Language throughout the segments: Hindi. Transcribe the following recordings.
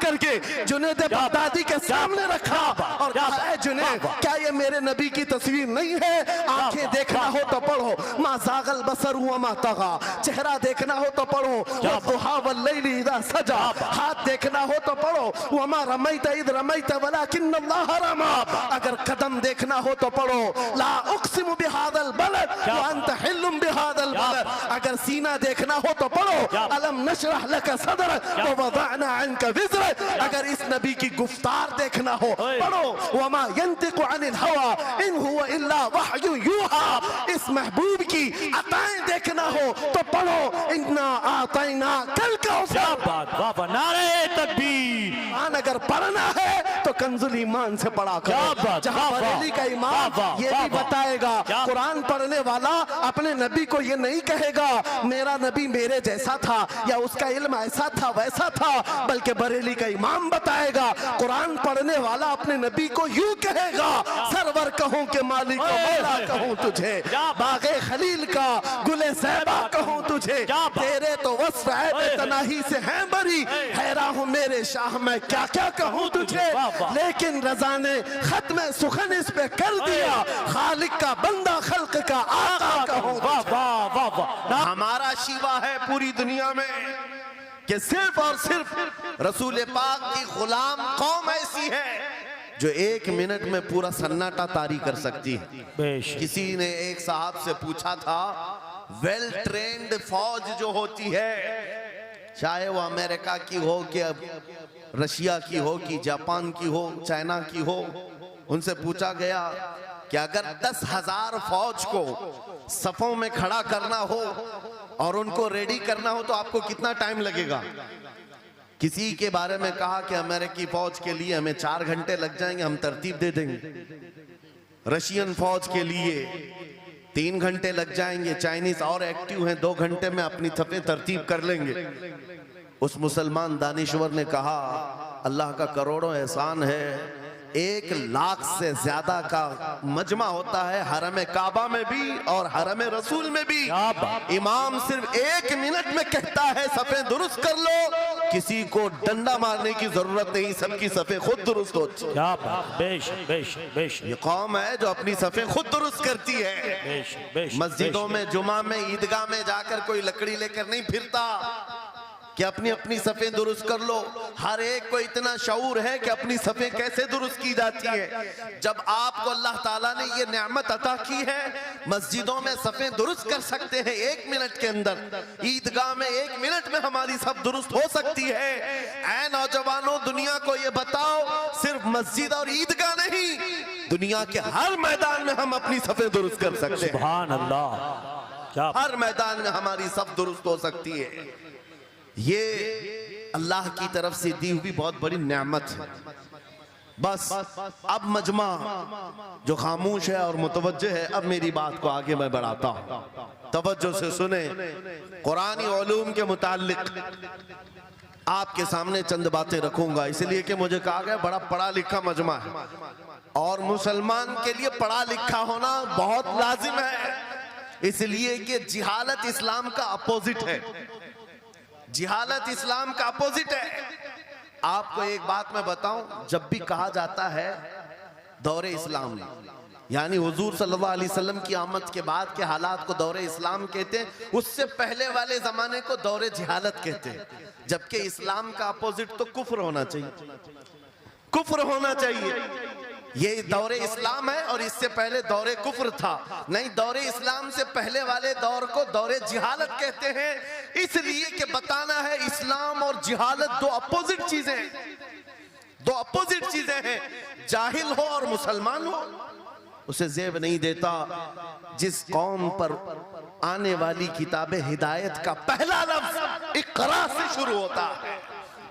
करके जुनैद बगदादी के सामने रखा और कहा, जुनैद क्या ये मेरे नबी की तस्वीर नहीं है? आंखें देखना हो तो पढ़ो, मा ज़ागल बसर हुआ मा तगा, चेहरा देखना हो तो पढ़ो, वद्दुहा वल्लैलि इज़ा सजा, हाथ देखना हो तो पढ़ो, वमा रमैत इज़ रमैत वलाकिन्नल्लाह रमा, अगर कदम देखना हो तो पढ़ो, ला उक़सिमु बिहादल बलद व अंत हिल्लुम बिहादल बलद, अगर सीना देखना हो तो पढ़ो, अलम नशरह लका सदरक व वदअना अन्का विज़रक, अगर इस नबी की गुफ्तार देखना हो पढ़ो, वमा यंतिकु अनिल हवा इन हुवा इल्ला वहयु यूहा, इस महबूब की अताएं देखना हो तो पढ़ो, इन्ना आतैना कल कौसर, नारे तकबीर। अगर पढ़ना है तो कंजुल ईमान से पढ़ा करो। जहां बरेली का इमाम ये भी बताएगा, कुरान पढ़ने वाला अपने नबी को ये नहीं कहेगा मेरा नबी मेरे जैसा था या उसका इल्म ऐसा था वैसा था, बल्कि बरेली का इमाम बताएगा कुरान पढ़ने वाला अपने नबी को यूं कहेगा, सरवर कहूं के मालिक को मौला कहूं तुझे, बागे खलील का गुले ज़ैबा कहूं तुझे, तेरे तो वस्फ है तनाही से हैं बरी, हैरान हूं मेरे शाह मैं क्या क्या कहूं तुझे, लेकिन रज़ा ने खत्म सुखन इस पे कर दिया, खालिक का बंदा खल्क का आका कहूं तुझे। हमारा शिवा है पूरी दुनिया में कि सिर्फ और सिर्फ रसूल पाक की गुलाम कौम ऐसी है जो 1 मिनट में पूरा सन्नाटा तारी कर सकती है। किसी ने एक साहब से पूछा था, वेल ट्रेन्ड फौज जो होती है, चाहे वो अमेरिका की हो कि रशिया की हो कि जापान की हो, चाइना की हो, उनसे पूछा गया कि अगर 10,000 फौज को सफों में खड़ा करना हो और उनको रेडी करना हो तो आपको कितना टाइम लगेगा? किसी के बारे में कहा कि अमेरिकी फौज के लिए हमें 4 घंटे लग जाएंगे, हम तरतीब दे देंगे। रशियन फौज के लिए 3 घंटे लग जाएंगे, चाइनीज और एक्टिव हैं, 2 घंटे में अपनी सफे तरतीब कर लेंगे। उस मुसलमान दानिश्वर ने कहा, अल्लाह का करोड़ों एहसान है, 1 लाख से ज्यादा का मजमा होता है हरम काबा में भी और हरम रसूल में भी। इमाम सिर्फ 1 मिनट में कहता है सफे दुरुस्त कर लो, किसी को डंडा मारने की जरूरत नहीं, सबकी सफे खुद दुरुस्त होती है। ये कौम है जो अपनी सफे खुद दुरुस्त करती है। मस्जिदों में, जुमा में, ईदगाह में जाकर कोई लकड़ी लेकर नहीं फिरता कि अपनी अपनी सफ़ें दुरुस्त कर लो। हर एक को इतना शऊर है कि अपनी सफ़ें कैसे दुरुस्त की जाती है। जब आपको अल्लाह ताला ने ये नेमत अता की है, मस्जिदों में सफ़ें दुरुस्त कर सकते हैं 1 मिनट के अंदर, ईदगाह में 1 मिनट में हमारी सब दुरुस्त हो सकती है। ऐ नौजवानों, दुनिया को ये बताओ, सिर्फ मस्जिद और ईदगाह नहीं, दुनिया के हर मैदान में हम अपनी सफ़ें दुरुस्त कर सकते हैं। सुभान अल्लाह, हर मैदान में हमारी सब दुरुस्त हो सकती है। ये अल्लाह की तरफ से दी हुई बहुत बड़ी नेमत है। बस अब मजमा जो खामोश है और मुतवज्जे है, अब मेरी बात को आगे मैं बढ़ाता हूँ, तवज्जो से सुने। कुरानी उलूम के मुताल्लिक आपके सामने चंद बातें रखूंगा, इसलिए कि मुझे कहा गया बड़ा पढ़ा लिखा मजमा है और मुसलमान के लिए पढ़ा लिखा होना बहुत लाजिम है, इसलिए कि जिहालत इस्लाम का अपोजिट है। जिहालत इस्लाम का अपोजिट है। आपको एक बात मैं बताऊं, जब भी कहा जाता है दौरे इस्लाम, यानी हुजूर सल्लल्लाहु अलैहि वसल्लम की आमद के बाद के हालात को दौरे इस्लाम कहते हैं, उससे पहले वाले जमाने को दौरे जिहालत कहते हैं। जबकि इस्लाम का अपोजिट तो कुफ्र होना चाहिए, कुफ्र होना चाहिए। ये दौरे इस्लाम है और इससे पहले दौरे कुफ्र था। नहीं, दौरे इस्लाम से पहले वाले दौर को दौरे जिहालत कहते हैं, इसलिए कि बताना है इस्लाम और जिहालत दो अपोजिट चीजें हैं, दो अपोजिट चीजें हैं। जाहिल हो और मुसलमान हो उसे ज़ेब नहीं देता। जिस कौम पर आने वाली किताब हिदायत का पहला लफ्ज इक़रा से शुरू होता है,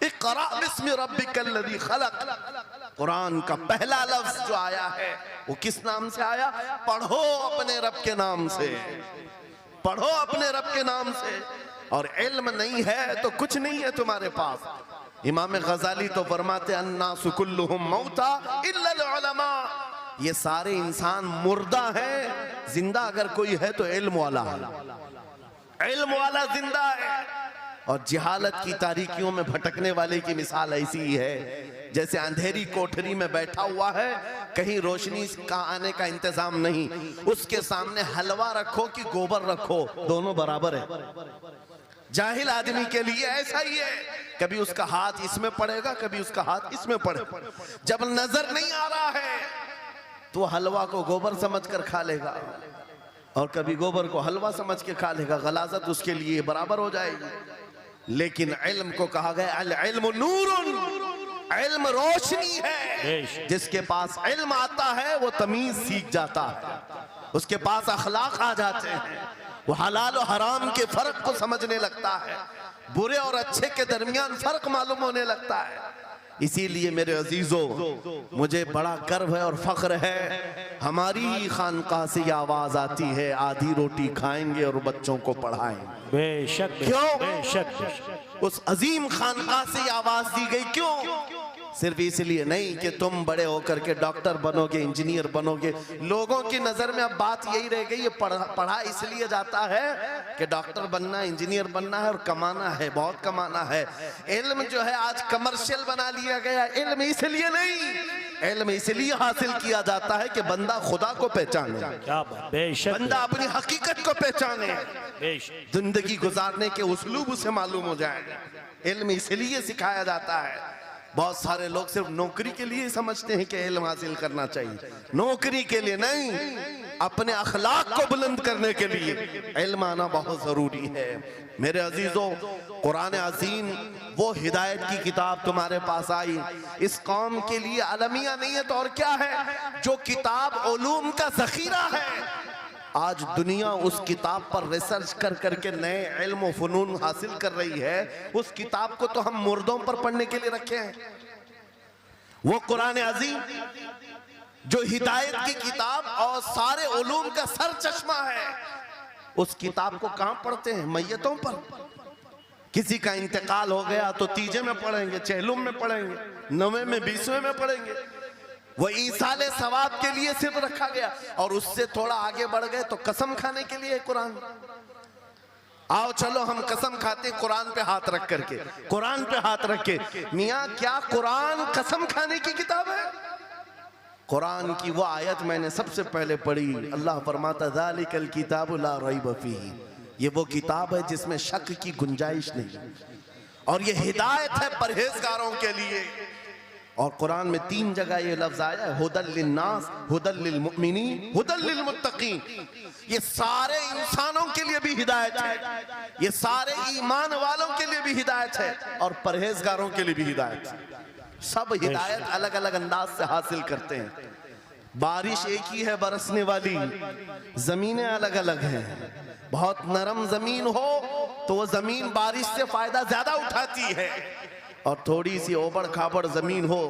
इक़रा बिस्मि रब्बिकल्लज़ी खलक़, कुरान का पहला लफ्ज जो आया है वो किस नाम से आया? पढ़ो अपने रब के नाम से, पढ़ो अपने रब के नाम से। और इल्म नहीं है तो कुछ नहीं है तुम्हारे पास। इमाम गजाली तो फरमाते अन्नासु कुल्लुहुम मौता इल्लल उलमा, ये सारे इंसान मुर्दा हैं, जिंदा अगर कोई है तो इल्म वाला है, इल्म वाला जिंदा है। और जिहालत की तारीकियों में भटकने वाले की मिसाल ऐसी ही है जैसे अंधेरी कोठरी में बैठा हुआ है, कहीं रोशनी का आने का इंतजाम नहीं, उसके सामने हलवा रखो कि गोबर रखो, दोनों बराबर है। जाहिल आदमी के लिए ऐसा ही है, कभी उसका हाथ इसमें पड़ेगा, कभी उसका हाथ इसमें पड़ेगा। जब नजर नहीं आ रहा है तो हलवा को गोबर समझकर खा लेगा और कभी गोबर को हलवा समझ के खा लेगा, गलाजत उसके लिए बराबर हो जाएगी। लेकिन इल्म को कहा गया अल इल्मु नूरुन, इल्म रोशनी है। जिसके पास इल्म आता है वो तमीज सीख जाता है, उसके पास अखलाक आ जाते हैं, वो हलाल और हराम के फर्क को समझने लगता है, बुरे और अच्छे के दरमियान फर्क मालूम होने लगता है। इसीलिए मेरे अजीजों, मुझे बड़ा गर्व है और फख्र है, हमारी खानकाह से ये आवाज आती है, आधी रोटी खाएंगे और बच्चों को पढ़ाएंगे। बेशक, क्यों? बेशक। उस अजीम खानकाह से ये आवाज दी गई, क्यों? सिर्फ इसलिए नहीं कि तुम बड़े होकर के डॉक्टर बनोगे, इंजीनियर बनोगे। लोगों की नजर में अब बात यही रह गई है, पढ़ा इसलिए जाता है कि डॉक्टर बनना, इंजीनियर बनना है और कमाना है, बहुत कमाना है। इल्म जो है आज कमर्शियल बना लिया गया। इल्म इसलिए नहीं, इल्म इसलिए हासिल किया जाता है कि बंदा खुदा को पहचाने, क्या बात, बेशक, बंदा अपनी हकीकत को पहचाने, बेशक। जिंदगी गुजारने के उस्लूब उसे मालूम हो जाए। इल्म इसलिए सिखाया जाता है। बहुत सारे लोग सिर्फ नौकरी के लिए समझते हैं कि इल्म हासिल करना चाहिए, नौकरी के लिए नहीं, अपने अखलाक को बुलंद करने के लिए इल्म आना बहुत जरूरी है। मेरे अजीजों, कुरान अज़ीम वो हिदायत की किताब तुम्हारे पास आई, इस कौम के लिए अलमिया नहीं है तो और क्या है, जो किताब उलूम का जखीरा है। आज दुनिया उस किताब पर रिसर्च कर करके नए इल्म और फनून हासिल कर रही है। उस किताब को तो हम मुर्दों पर पढ़ने के लिए रखे हैं। वो कुरान अज़ीम जो हिदायत की किताब और सारे उलूम का सर चश्मा है, उस किताब को कहां पढ़ते हैं? मैयतों पर। किसी का इंतकाल हो गया तो तीजे में पढ़ेंगे, चहलुम में पढ़ेंगे, नवे में, 20वें में पढ़ेंगे। वो ईसाले सवाब के लिए सिर्फ रखा गया। और उससे थोड़ा आगे बढ़ गए तो कसम खाने के लिए कुरान। आओ चलो हम कसम खाते कुरान पे हाथ रख करके, कुरान पे हाथ रख के। मियाँ क्या कुरान कसम खाने की किताब है? कुरान की वो आयत मैंने सबसे पहले पढ़ी, अल्लाह फरमाता ज़ालिकल किताबु ला रैब फीही, ये वो किताब है जिसमें शक की गुंजाइश नहीं, और ये हिदायत है परहेजगारों के लिए। और कुरान में 3 जगह ये लफ्ज आया है, हुदल लिन्नास, हुदल लिलमुमिनीन, हुदल लिलमुत्तकीन। ये सारे इंसानों के लिए भी हिदायत है, ये सारे ईमान वालों के लिए भी हिदायत है, और परहेजगारों के लिए भी हिदायत है। सब हिदायत अलग अलग अंदाज से हासिल करते हैं। बारिश एक ही है बरसने वाली, जमीनें अलग अलग हैं। बहुत नरम जमीन हो तो वो जमीन बारिश से फायदा ज्यादा उठाती है, और थोड़ी सी ओबड़ खाबड़ जमीन हो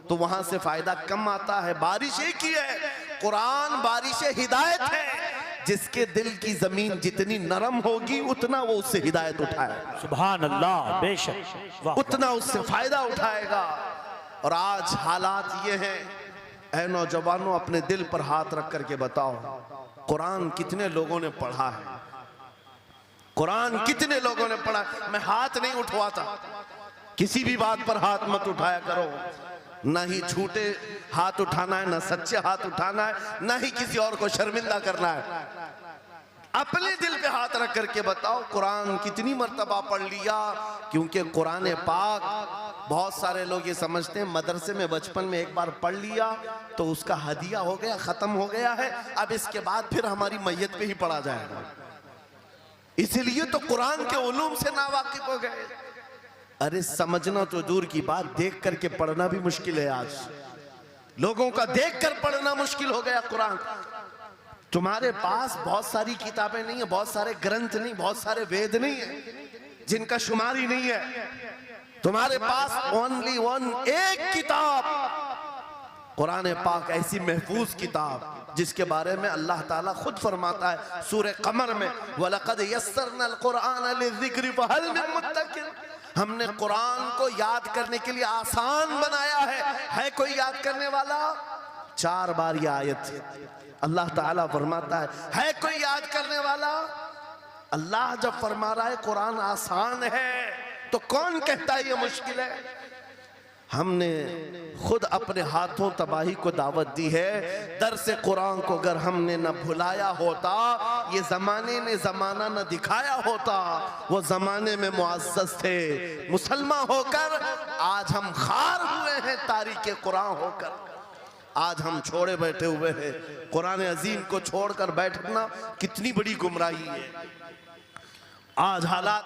तो वहां से फायदा कम आता है। बारिश एक ही है, कुरान बारिश हिदायत है। जिसके दिल की जमीन जितनी नरम होगी उतना वो उससे हिदायत उठाएगा। सुभान अल्लाह, बेशक, वाह, उतना उससे फायदा उठाएगा। और आज हालात ये हैं, ऐ नौजवानों, अपने दिल पर हाथ रख करके बताओ, कुरान कितने लोगों ने पढ़ा है? कुरान कितने लोगों ने पढ़ा? मैं हाथ नहीं उठवाता, किसी भी बात पर हाथ मत उठाया करो। ना ही झूठे हाथ उठाना है, ना सच्चे हाथ उठाना है, ना ही किसी और को शर्मिंदा करना है। अपने दिल पे हाथ रख करके बताओ कुरान कितनी मर्तबा पढ़ लिया। क्योंकि कुरान पाक, बहुत सारे लोग ये समझते हैं मदरसे में बचपन में एक बार पढ़ लिया तो उसका हदिया हो गया, खत्म हो गया है, अब इसके बाद फिर हमारी मैयत पे ही पढ़ा जाएगा। इसीलिए तो कुरान के उलूम से नावाकिफ हो गए। अरे समझना तो दूर की बात, देख करके पढ़ना भी मुश्किल है। आज लोगों का देख कर पढ़ना मुश्किल हो गया। कुरान तुम्हारे पास बहुत सारी किताबें नहीं है, बहुत सारे ग्रंथ नहीं, बहुत सारे वेद नहीं है जिनका शुमार ही नहीं है। तुम्हारे पास ओनली वन, एक किताब कुरान पाक, ऐसी महफूज किताब जिसके बारे में अल्लाह ताला खुद फरमाता है सूरह कमर में, वलक़द यस्सरनल कुरान लिज़िक्रि फ़हल मिन मुद्दकिर। हमने कुरान को याद करने के लिए आसान बनाया है कोई याद करने वाला? 4 बार ये आयत अल्लाह ताला फरमाता है कोई याद करने वाला? अल्लाह जब फरमा रहा है कुरान आसान है तो कौन कहता है ये मुश्किल है? हमने खुद अपने हाथों तबाही को दावत दी है। दर्स कुरान को अगर हमने न भुलाया होता, ये जमाने ने जमाना न दिखाया होता, वो जमाने में मुअज़्ज़ज़ थे मुसलमान होकर, आज हम खार हुए हैं तारीके कुरान होकर। आज हम छोड़े बैठे हुए हैं। कुरान अजीम को छोड़कर बैठना कितनी बड़ी गुमराही है। आज हालात